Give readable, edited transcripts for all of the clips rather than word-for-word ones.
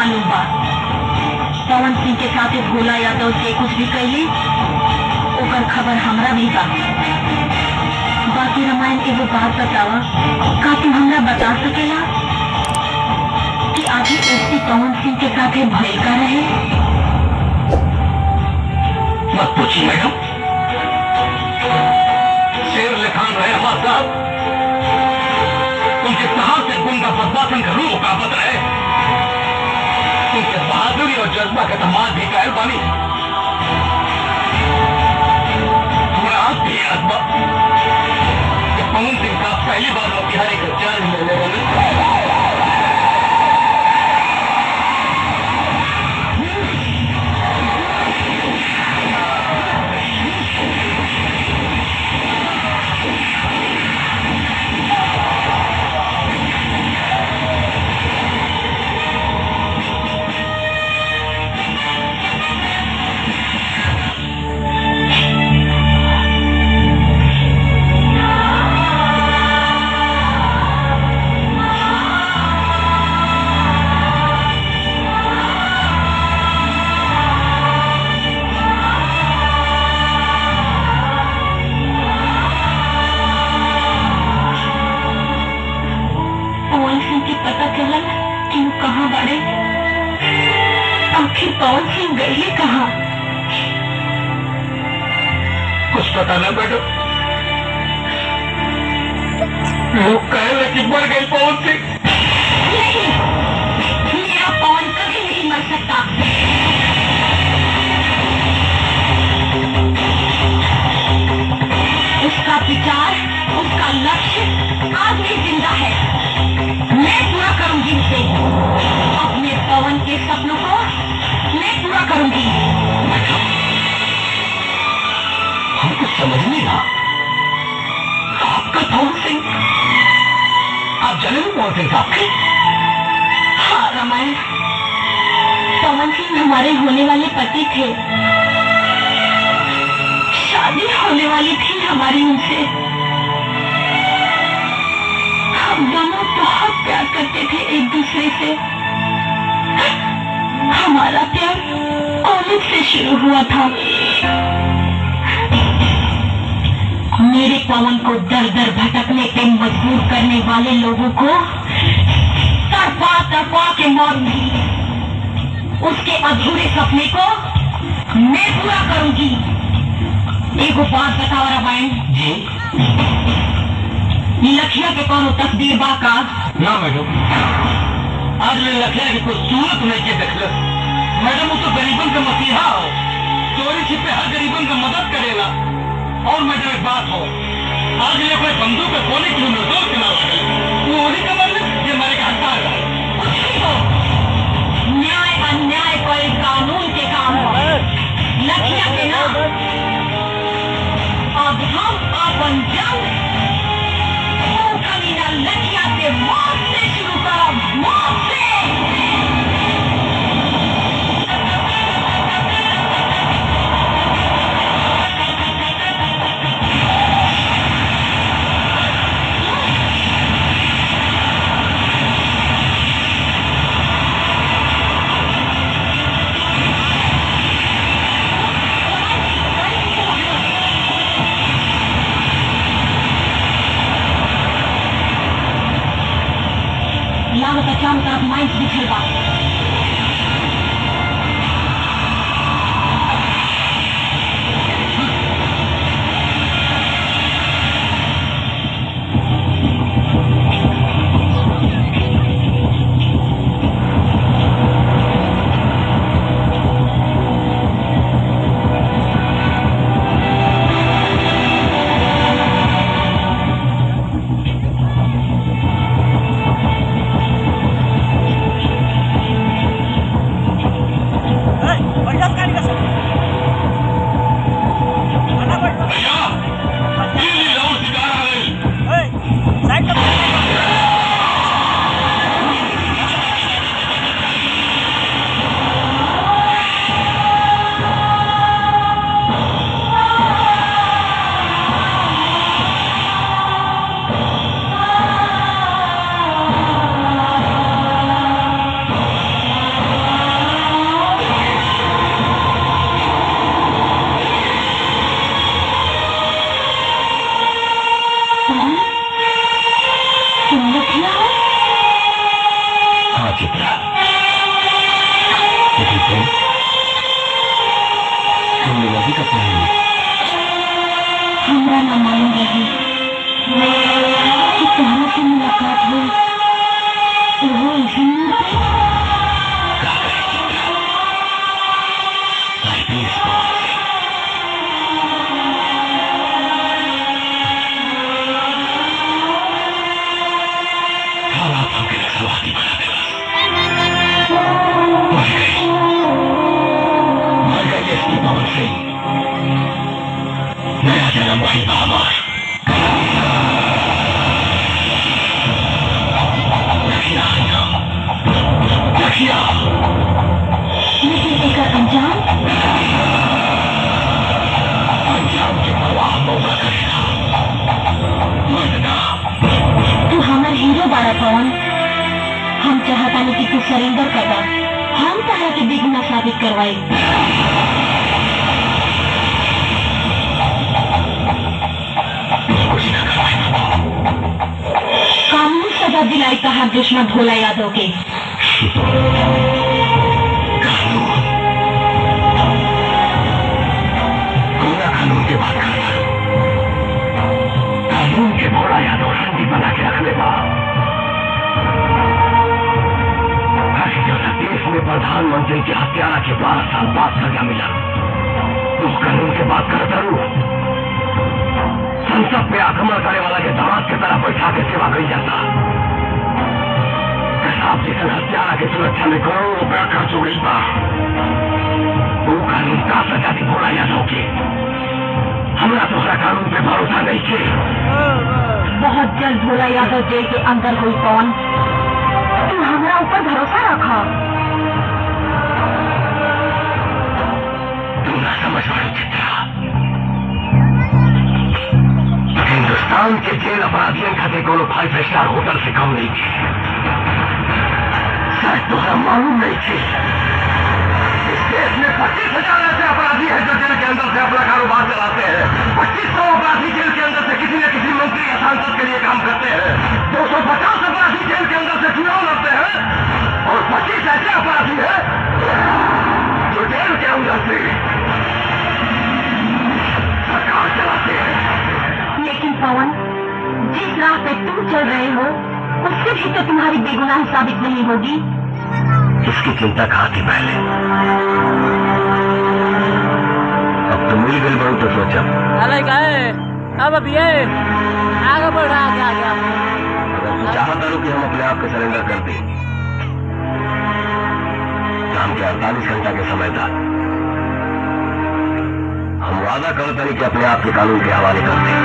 मालूम बा पवन सिंह के साथ भोला यादव से कुछ भी कहली ओकर खबर हमरा भी बा। बाकी रामायण एगो बात बतावा, का तू हमरा बता सकेला कि आगे एसपी पवन सिंह के साथ भय का रहे? मत पूछिए मैडम, शेर लिखान रहे हमारे साथ, उनके कहां से गुंडा बदमाशन का रूह मुकाबत रहे, उनके बहादुरी और जज्बा के तमाम भी कायल बानी। हमारा आप भी याद बा कि पवन सिंह का पहली बार मोतिहारी का जान मिलने वाले पवन सिंह गए कहाँ? कुछ पता ना मैडम, लोग कह रहे कि मर गई पवन सिंह। नहीं, मेरा पवन कभी नहीं मर सकता। उसका विचार, उसका लक्ष्य आज भी जिंदा है। मैं पूरा करूंगी उसे, अपने पवन के सपनों को मैं पूरा करूंगी। हमको समझ नहीं रहा, आपका पवन सिंह, आप जाने में पवन सिंह साहब के? हाँ रामायण, पवन सिंह हमारे होने वाले पति थे, शादी होने वाली थी हमारी उनसे। हम दोनों बहुत प्यार करते थे एक दूसरे से। हमारा प्यार कॉलेज से शुरू हुआ था। मेरे पवन को दर दर भटकने पे मजबूर करने वाले लोगों को तड़पा तड़पा के मारूंगी। उसके अधूरे सपने को मैं पूरा करूंगी। एगो बात बताओ रामायण जी, लखिया के कौनो तस्वीर बा का? ना मैडम, आज मैं लखिया की कोई सूरत नहीं के देख लो। मैडम वो तो गरीबन का मसीहा हो, चोरी छिपे हर गरीबन का मदद करेला। और मैडम एक बात हो, आज ये कोई बंदूक के गोली क्यों निर्दोष के ना लगे, वो उन्हीं का मतलब ये हमारे का हकदार है। न्याय अन्याय कोई कानून के काम हो, लखिया के ना। अब हम अपन जंग कमीना लखिया के मौत से शुरू करो, मौत से। चारों तरफ माइंस बिछल बा। चित्रा, लेकिन तुम लगी का प्लान हमरा न मालूम रही कि तोहरा से मुलाकात हुई। वो इसी क्या करे चित्रा? आई प्लीज हालात हमके नक्सलवादी बना देगा। मर गई एसपी पवन सिंह। नया जन्म वही बहादुर लेकिन एक अंजाम के परवाह मौका करेगा। मरना तू हमार हीरो बाड़ा पवन। हम चाहता नहीं कि तू सरेंडर कर दा। हम तरह के बेगुनाह साबित करवाई। कुछ ना करवाए कानून सजा दिलाई कहा दुश्मन भोला यादव के। कानून के बात करता हूँ। कानून के भोला यादव संधि बना के रखने का देश में प्रधानमंत्री की हत्यारा के 12 साल बाद सजा मिला। उस कानून के बात करता हूँ। संसद पे आक्रमण करने वाला के दामाद की तरह बैठा के सेवा करी जाता। कसाब जैसे हत्यारा की सुरक्षा में करोड़ों रुपया खर्च हो गई बा। वो कानून का सजा दी भोला यादव के। हमरा तुम्हारा कानून पे भरोसा नहीं थे। बहुत जल्द भोला यादव जेल के अंदर हुई पवन। तू हमरा ऊपर भरोसा रखा। तुम ना समझ पाओ चित्रा। हिंदुस्तान के जेल अपराधियों खाते कोनो 5 स्टार होटल से कम नहीं थी। शायद तुम्हारा मालूम नहीं थी। इस देश में 25,000 ऐसे अपराधी हैं जो जेल के अंदर से अपना कारोबार चलाते हैं। 2500 अपराधी जेल के अंदर से किसी न किसी मंत्री या सांसद के लिए काम करते हैं। 250 अपराधी जेल के अंदर से चुनाव लड़ते हैं और 25 ऐसे अपराधी हैं जो जेल के अंदर से सरकार चलाते हैं। लेकिन पवन, जिस राह पे तुम चल रहे हो उससे भी तो तुम्हारी बेगुनाही साबित नहीं होगी। इसकी चिंता कहाँ थी पहले? अब तुम मिल गई बहुत तो सोचा। अब अभी आगे बढ़ रहा है। अगर तू चाहता हो कि हम अपने आप को सरेंडर कर दें, शाम के 48 घंटा के समय था। हम वादा करते हैं कि अपने आप के कानून के हवाले कर दें।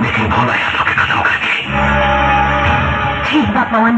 लेकिन भोला यादव के खत्म करके। ठीक बा पवन।